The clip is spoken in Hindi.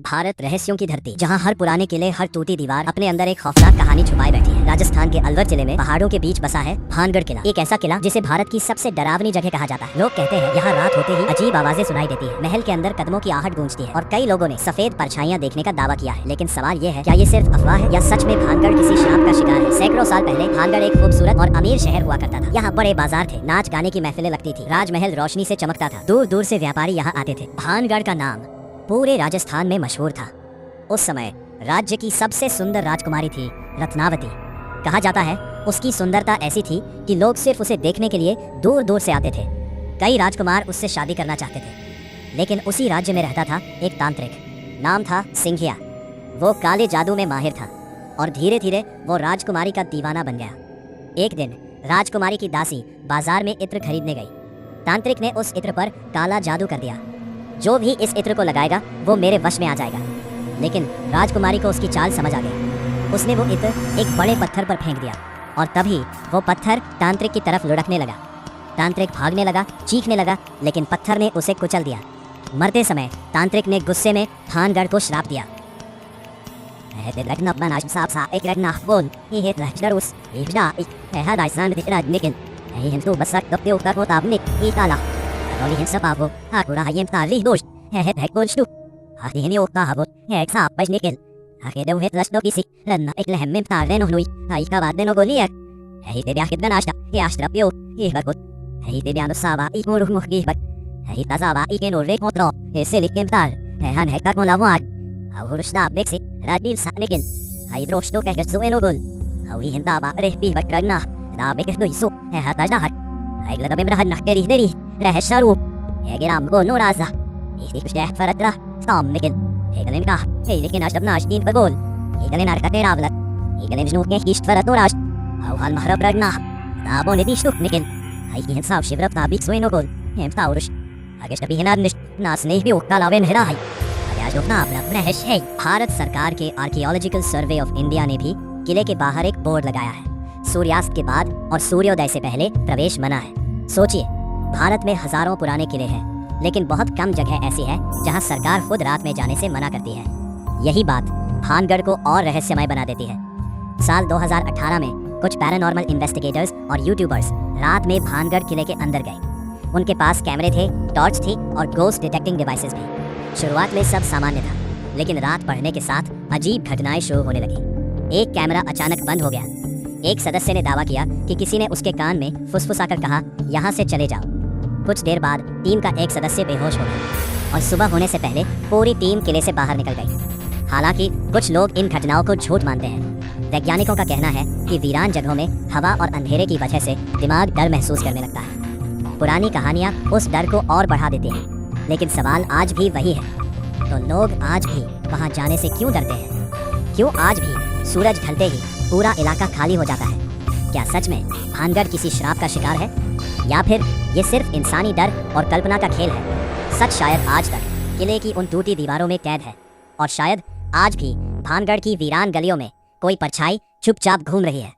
भारत रहस्यों की धरती, जहां हर पुराने किले, हर टूटी दीवार अपने अंदर एक खौफनाक कहानी छुपाए बैठी है। राजस्थान के अलवर जिले में पहाड़ों के बीच बसा है भानगढ़ किला। एक ऐसा किला जिसे भारत की सबसे डरावनी जगह कहा जाता है। लोग कहते हैं यहाँ रात होते ही अजीब आवाजें सुनाई देती है, महल के अंदर कदमों की आहट गूंजती है और कई लोगों ने सफेद परछाइयां देखने का दावा किया है। लेकिन सवाल ये है, क्या ये सिर्फ अफवाह है या सच में भानगढ़ किसी श्राप का शिकार है? सैकड़ों साल पहले भानगढ़ एक खूबसूरत और अमीर शहर हुआ करता था। यहाँ बड़े बाजार थे, नाच गाने की महफिलें लगती थी, राजमहल रोशनी से चमकता था, दूर दूर से व्यापारी यहाँ आते थे। भानगढ़ का नाम पूरे राजस्थान में मशहूर था। उस समय राज्य की सबसे सुंदर राजकुमारी थी रत्नावती। कहा जाता है उसकी सुंदरता ऐसी थी कि लोग सिर्फ उसे देखने के लिए दूर दूर से आते थे। कई राजकुमार उससे शादी करना चाहते थे, लेकिन उसी राज्य में रहता था एक तांत्रिक, नाम था सिंघिया। वो काले जादू में माहिर था और धीरे धीरे वो राजकुमारी का दीवाना बन गया। एक दिन राजकुमारी की दासी बाजार में इत्र खरीदने गई। तांत्रिक ने उस इत्र पर काला जादू कर दिया। जो भी इस इत्र को लगाएगा वो मेरे वश में आ जाएगा। लेकिन राजकुमारी को उसकी चाल समझ आ गई। उसने वो इत्र एक बड़े पत्थर पर फेंक दिया और तभी वो पत्थर तांत्रिक की तरफ लुढ़कने लगा। तांत्रिक भागने लगा, चीखने लगा, लेकिन पत्थर ने उसे कुचल दिया। मरते समय तांत्रिक ने गुस्से में भानगढ़ को श्राप दिया। Hadihin ukabot, sa pajnikil. Hakidaw hitlas do kisi, lana iklehemim taren hnui, ay kabadden ogoliek. Hey tibiyakit ganashta, yashtrapyo, ihbakot. Hey tibiyano saba ikmuruh muhgihbak. Hey tazaba ikinurek motro, isilikim tal, han hekak mulawag. Auhurshda biksi, radil saknikil. Hey droshto kehgetsu enogul. Hawihin taba rehbihbak ragna, dabikis duisu, hatajahak. Hey ladabim rahan nakkerih deri, rehesharu. Hegiram go nuraza. Ihtiksheh faratra. Stamnikin, Hegelin ka, Helikin ashtabnash din pagol, Hegelin arkateravlat, Hegelin snukne hishtvarat norash, Auhal mahrab ragna, Nabon edishtuknikin, Haikin sav shivrap nabik suinogol, Hem taurush, Ageshtabihin adnish, Nasne biu kalaven herahi, Agashok nabla brehesh hey। Bharat सरकार के आर्कियोलॉजिकल सर्वे ऑफ इंडिया ने भी किले के बाहर एक बोर्ड लगाया है। सूर्यास्त के बाद और सूर्योदय से पहले प्रवेश मना है। सोचिए, भारत में हजारों पुराने किले हैं, लेकिन बहुत कम जगह ऐसी है जहां सरकार खुद रात में जाने से मना करती है। यही बात भानगढ़ को और रहस्यमय बना देती है। साल 2018 में कुछ पैरानॉर्मल इन्वेस्टिगेटर्स और यूट्यूबर्स रात में भानगढ़ किले के अंदर गए। उनके पास कैमरे थे, टॉर्च थी और गोस्ट डिटेक्टिंग डिवाइसेस भी। शुरुआत में सब सामान्य था, लेकिन रात बढ़ने के साथ अजीब घटनाएं शुरू होने लगी। एक कैमरा अचानक बंद हो गया। एक सदस्य ने दावा किया कि किसी ने उसके कान में फुसफुसाकर कहा, यहाँ से चले जाओ। कुछ देर बाद टीम का एक सदस्य बेहोश हो गया और सुबह होने से पहले पूरी टीम किले से बाहर निकल गई। हालांकि कुछ लोग इन घटनाओं को झूठ मानते हैं। वैज्ञानिकों का कहना है कि वीरान जगहों में हवा और अंधेरे की वजह से दिमाग डर महसूस करने लगता है। पुरानी कहानियां उस डर को और बढ़ा देती हैं। लेकिन सवाल आज भी वही है, तो लोग आज भी वहां जाने से क्यों डरते हैं? क्यों आज भी सूरज ढलते ही पूरा इलाका खाली हो जाता है? क्या सच में भानगढ़ किसी श्राप का शिकार है, या फिर ये सिर्फ इंसानी डर और कल्पना का खेल है? सच शायद आज तक किले की उन टूटी दीवारों में कैद है, और शायद आज भी भानगढ़ की वीरान गलियों में कोई परछाई चुपचाप घूम रही है।